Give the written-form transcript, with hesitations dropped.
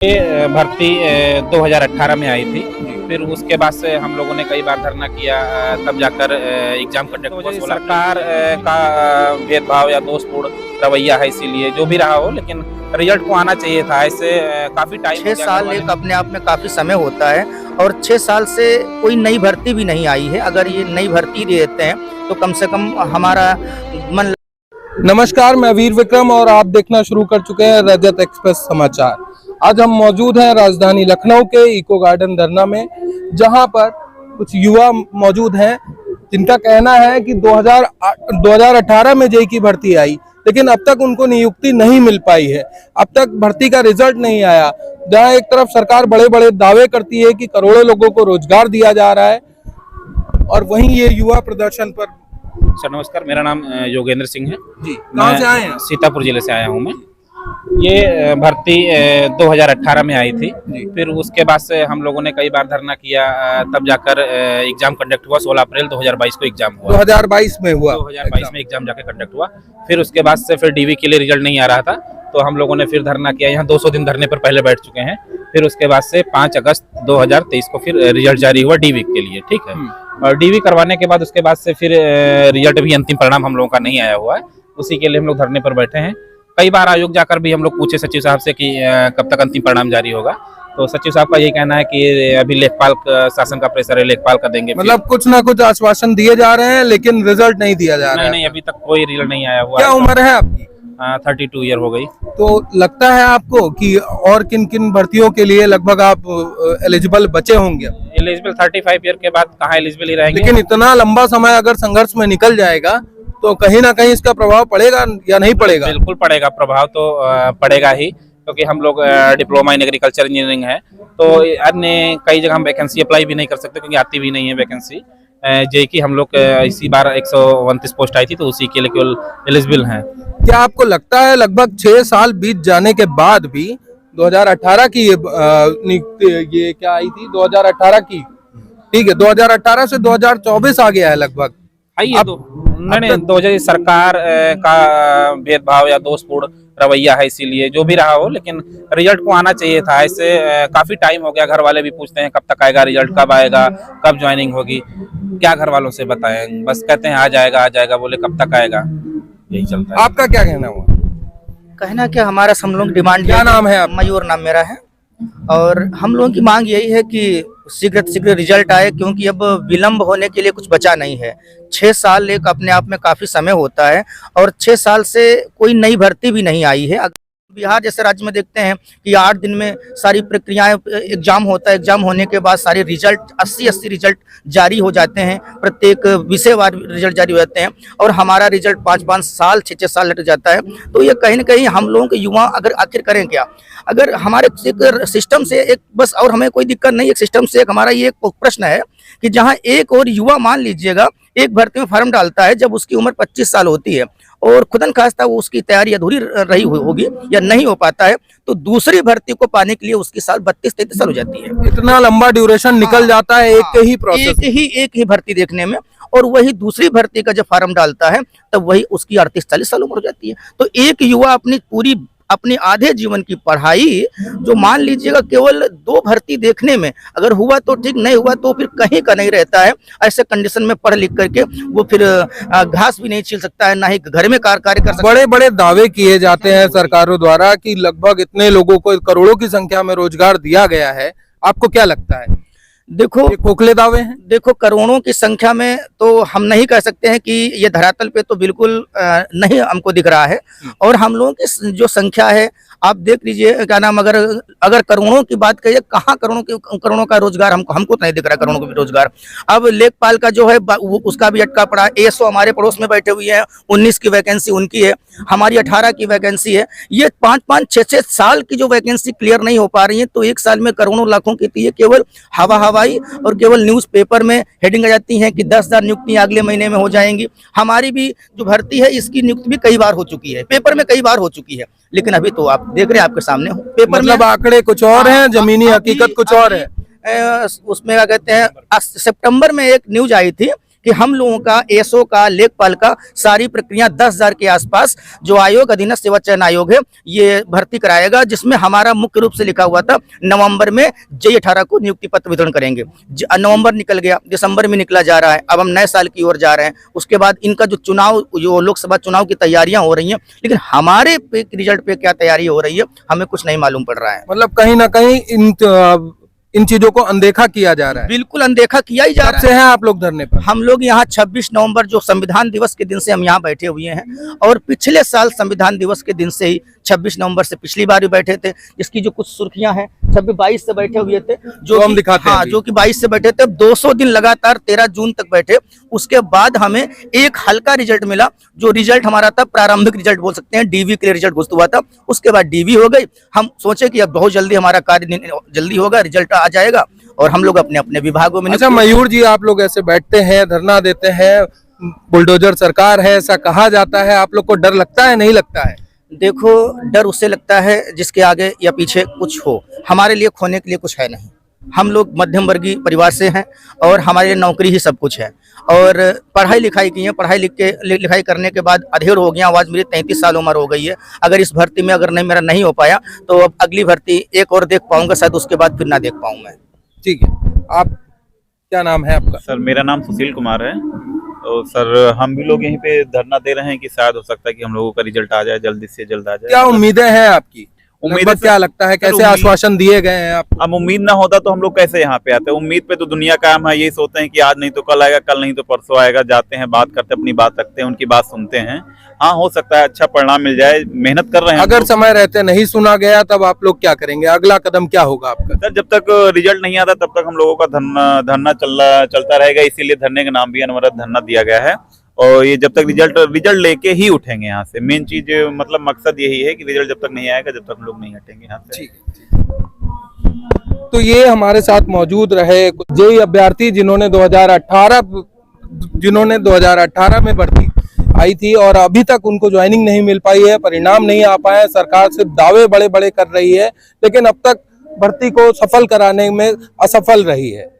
ये भर्ती 2018 में आई थी। फिर उसके बाद से हम लोगों ने कई बार धरना किया, तब जाकर एग्जाम कंडक्ट हुआ। सरकार का भेदभाव या दोषपूर्ण रवैया है, इसीलिए जो भी रहा हो, लेकिन रिजल्ट को आना चाहिए था। ऐसे काफी टाइम 6 साल एक अपने आप में काफी समय होता है और 6 साल से कोई नई भर्ती भी नहीं आई है। अगर ये नई भर्ती देते हैं तो कम से कम हमारा मन। नमस्कार, मैं वीर विक्रम और आप देखना शुरू कर चुके हैं रजत एक्सप्रेस समाचार। आज हम मौजूद हैं राजधानी लखनऊ के इको गार्डन धरना में, जहां पर कुछ युवा मौजूद हैं जिनका कहना है कि 2018 में जेईई की भर्ती आई, लेकिन अब तक उनको नियुक्ति नहीं मिल पाई है। अब तक भर्ती का रिजल्ट नहीं आया। जहां एक तरफ सरकार बड़े बड़े दावे करती है कि करोड़ों लोगों को रोजगार दिया जा रहा है, और वहीं ये युवा प्रदर्शन पर। सर नमस्कार, मेरा नाम योगेंद्र सिंह है जी, कहाँ से आए हैं? सीतापुर जिले से आया हूँ मैं। ये भर्ती 2018 में आई थी। फिर उसके बाद से हम लोगों ने कई बार धरना किया, तब जाकर एग्जाम कंडक्ट हुआ। 16 अप्रैल 2022 को एग्जाम हुआ। 2022 में हुआ। 2022 में एग्जाम जाके कंडक्ट हुआ। फिर उसके बाद से फिर डीवी के लिए रिजल्ट नहीं आ रहा था, तो हम लोगों ने फिर धरना किया। यहाँ 200 दिन धरने पर पहले बैठ चुके हैं। फिर उसके बाद से 5 अगस्त 2023 को फिर रिजल्ट जारी हुआ डीवी के लिए, ठीक है। और डीवी करवाने के बाद उसके बाद से फिर रिजल्ट भी, अंतिम परिणाम हम लोगों का नहीं आया हुआ है। उसी के लिए हम लोग धरने पर बैठे हैं। कई बार आयोग जाकर भी हम लोग पूछे सचिव साहब से कि कब तक अंतिम परिणाम जारी होगा, तो सचिव साहब का यही कहना है कि अभी लेखपाल शासन का प्रेशर है, लेखपाल का देंगे। मतलब कुछ ना कुछ आश्वासन दिए जा रहे हैं, लेकिन रिजल्ट नहीं दिया जा रहा है। नहीं, अभी तक कोई रिजल्ट नहीं आया हुआ। क्या उम्र है आपकी? 32 ईयर हो गई। तो लगता है आपको कि और किन किन भर्तियों के लिए लगभग आप एलिजिबल बचे होंगे? एलिजिबल 35 ईयर के बाद कहाँ एलिजिबल ही रहेंगे। लेकिन इतना लंबा समय अगर संघर्ष में निकल जाएगा तो कहीं ना कहीं इसका प्रभाव पड़ेगा या नहीं पड़ेगा? बिल्कुल पड़ेगा, प्रभाव तो पड़ेगा ही, क्योंकि हम लोग डिप्लोमा इन एग्रीकल्चर इंजीनियरिंग है, तो अन्य कई जगह हम वैकेंसी अप्लाई भी नहीं कर सकते, क्योंकि आती भी नहीं है वैकेंसी। जेईई की हम लोग इसी बार 129 पोस्ट आई थी, तो उसी के लिए केवल एलिजिबल हैं। क्या आपको लगता है लगभग 6 साल बीत जाने के बाद भी 2018 की ये क्या आई थी 2018 की, ठीक है, 2018 से 2024 आ गया है लगभग। ये तो नहीं, 2000 सरकार का भेदभाव या दोषपूर्ण रवैया है, इसीलिए जो भी रहा हो, लेकिन रिजल्ट को आना चाहिए था। ऐसे काफी टाइम हो गया। घर वाले भी पूछते हैं कब तक आएगा रिजल्ट, कब आएगा, कब ज्वाइनिंग होगी। क्या घर वालों से बताएं, बस कहते हैं आ जाएगा, बोले कब तक आएगा, यही चलता है। आपका क्या कहना हुआ? कहना क्या, हमारा हम लोग डिमांड। क्या नाम है आप? मयूर नाम मेरा है। और हम लोगों की मांग यही है कि शीघ्र शीघ्र रिजल्ट आए, क्योंकि अब विलंब होने के लिए कुछ बचा नहीं है। 6 साल एक अपने आप में काफी समय होता है और 6 साल से कोई नई भर्ती भी नहीं आई है। बिहार जैसे राज्य में देखते हैं कि 8 दिन में सारी प्रक्रियाएं, एग्जाम होता है, एग्जाम होने के बाद सारे रिजल्ट 80 रिजल्ट जारी हो जाते हैं, प्रत्येक विषयवार रिजल्ट जारी हो जाते हैं, और हमारा रिजल्ट 5-5 साल 6-6 साल लग जाता है। तो ये कहीं ना कहीं हम लोगों के युवा अगर आखिर करें क्या, अगर हमारे एक सिस्टम से एक बस, और हमें कोई दिक्कत नहीं, एक सिस्टम से एक हमारा ये एक प्रश्न है कि जहाँ एक और युवा, मान लीजिएगा एक भर्ती में फॉर्म डालता है जब उसकी उम्र 25 साल होती है और खुदन खास्ता वो उसकी तैयारी अधूरी रही होगी या नहीं हो पाता है, तो दूसरी भर्ती को पाने के लिए उसकी साल 32-33 साल हो जाती है। इतना लंबा ड्यूरेशन निकल जाता है एक ही प्रोसेस, एक ही भर्ती देखने में, और वही दूसरी भर्ती का जब फॉर्म डालता है तब वही उसकी 38-40 साल उम्र हो जाती है। तो एक युवा अपनी आधे जीवन की पढ़ाई, जो मान लीजिएगा केवल 2 भर्ती देखने में अगर हुआ तो ठीक, नहीं हुआ तो फिर कहीं का नहीं रहता है। ऐसे कंडीशन में पढ़ लिख करके वो फिर घास भी नहीं छील सकता है, ना ही घर में कार्य कर सकता है। बड़े बड़े दावे किए जाते हैं सरकारों द्वारा कि लगभग इतने लोगों को, करोड़ों की संख्या में रोजगार दिया गया है। आपको क्या लगता है? देखो, ये खोखले दावे हैं। देखो, करोड़ों की संख्या में तो हम नहीं कह सकते हैं कि ये धरातल पे तो बिल्कुल नहीं हमको दिख रहा है। और हम लोगों की जो संख्या है, आप देख लीजिए, क्या नाम, अगर करोड़ों की बात करिए, कहाँ करोड़ों का रोजगार हमको तो नहीं दिख रहा, करोड़ों का भी रोजगार। अब लेखपाल का जो है उसका भी अटका पड़ा। एएसओ हमारे पड़ोस में बैठे हुए हैं, 19 की वैकेंसी उनकी है, हमारी 18 की वैकेंसी है। ये 5-5, 6-6 साल की जो वैकेंसी क्लियर नहीं हो पा रही है, तो 1 साल में करोड़ों लाखों की थी, ये केवल हवाई और केवल न्यूज़पेपर में हेडिंग आ जाती है कि 10,000 नियुक्तियां अगले महीने में हो जाएंगी। हमारी भी जो भर्ती है, इसकी नियुक्ति भी कई बार हो चुकी है, पेपर में कई बार हो चुकी है, लेकिन अभी तो आप देख रहे हैं, आपके सामने हो, पेपर मतलब आंकड़े कुछ और हैं, जमीनी हकीकत कुछ और है। उसमें क्या कहते हैं, सितंबर में एक न्यूज आई थी कि हम लोगों का एसओ का, लेखपाल का सारी प्रक्रिया 10,000 के आसपास जो आयोग अधीनस्थ सेवा चयन आयोग है ये भर्ती कराएगा, जिसमें हमारा मुख्य रूप से लिखा हुआ था नवंबर में J18 को नियुक्ति पत्र वितरण करेंगे। नवंबर निकल गया, दिसंबर में निकला जा रहा है, अब हम नए साल की ओर जा रहे हैं। उसके बाद इनका जो चुनाव, जो लोकसभा चुनाव की तैयारियां हो रही हैं, लेकिन हमारे रिजल्ट पे क्या तैयारी हो रही है हमें कुछ नहीं मालूम पड़ रहा है। मतलब कहीं ना कहीं इन चीजों को अनदेखा किया जा रहा है। बिल्कुल अनदेखा किया ही जा रहा है। कब से हैं आप लोग धरने पर? हम लोग यहाँ 26 नवंबर जो संविधान दिवस के दिन से हम यहाँ बैठे हुए हैं, और पिछले साल संविधान दिवस के दिन से ही 26 नवंबर से पिछली बार भी बैठे थे, जिसकी जो कुछ सुर्खियां हैं 22 से बैठे हुए थे, जो हम दिखाते हैं जो कि 22 से बैठे थे, 200 दिन लगातार 13 जून तक बैठे। उसके बाद हमें एक हल्का रिजल्ट मिला, जो रिजल्ट हमारा था प्रारंभिक रिजल्ट बोल सकते हैं, डीवी के लिए रिजल्ट घोषित हुआ था। उसके बाद डीवी हो गई। हम सोचे कि अब बहुत जल्दी हमारा कार्य जल्दी होगा, रिजल्ट आ जाएगा और हम लोग अपने अपने विभागों में। अच्छा मयूर जी, आप लोग ऐसे बैठते हैं, धरना देते हैं, बुलडोजर सरकार है ऐसा कहा जाता है, आप लोग को डर लगता है नहीं लगता है? देखो, डर उससे लगता है जिसके आगे या पीछे कुछ हो। हमारे लिए खोने के लिए कुछ है नहीं। हम लोग मध्यम वर्गीय परिवार से हैं और हमारे लिए नौकरी ही सब कुछ है, और पढ़ाई लिखाई की है। पढ़ाई लिखाई करने के बाद अधेड़ हो गया। आज मेरी 33 साल उम्र हो गई है। अगर इस भर्ती में अगर मेरा नहीं हो पाया तो अब अगली भर्ती एक और देख पाऊंगा, शायद उसके बाद फिर ना देख पाऊँ मैं। ठीक है, आप क्या नाम है आपका? सर मेरा नाम सुशील कुमार है। तो सर हम भी लोग यहीं पे धरना दे रहे हैं कि शायद हो सकता है कि हम लोगों का रिजल्ट आ जाए, जल्दी से जल्द आ जाए। क्या उम्मीदें हैं आपकी? उम्मीदें क्या लगता है, कैसे आश्वासन दिए गए हैं आपको? अब उम्मीद ना होता तो हम लोग कैसे यहाँ पे आते? उम्मीद पे तो दुनिया कायम है। यही सोचते हैं कि आज नहीं तो कल आएगा, कल नहीं तो परसों आएगा। जाते हैं, बात करते हैं, अपनी बात रखते हैं, उनकी बात सुनते हैं। हाँ, हो सकता है अच्छा परिणाम मिल जाए, मेहनत कर रहे हैं। अगर समय रहते नहीं सुना गया तब आप लोग क्या करेंगे? अगला कदम क्या होगा आपका? सर जब तक रिजल्ट नहीं आता तब तक हम लोगों का धरना चलता रहेगा। इसीलिए धरने का नाम भी अनवरत धरना दिया गया है। और ये जब तक रिजल्ट लेके ही उठेंगे यहाँ से। मेन चीज मतलब मकसद यही है कि रिजल्ट जब तक नहीं आएगा जब तक हम लोग नहीं हटेंगे यहाँ से। ठीक है। तो ये हमारे साथ मौजूद रहे जेईई अभ्यर्थी जिन्होंने 2018 में भर्ती आई थी और अभी तक उनको ज्वाइनिंग नहीं मिल पाई है, परिणाम नहीं आ पाए। सरकार सिर्फ दावे बड़े बड़े कर रही है, लेकिन अब तक भर्ती को सफल कराने में असफल रही है।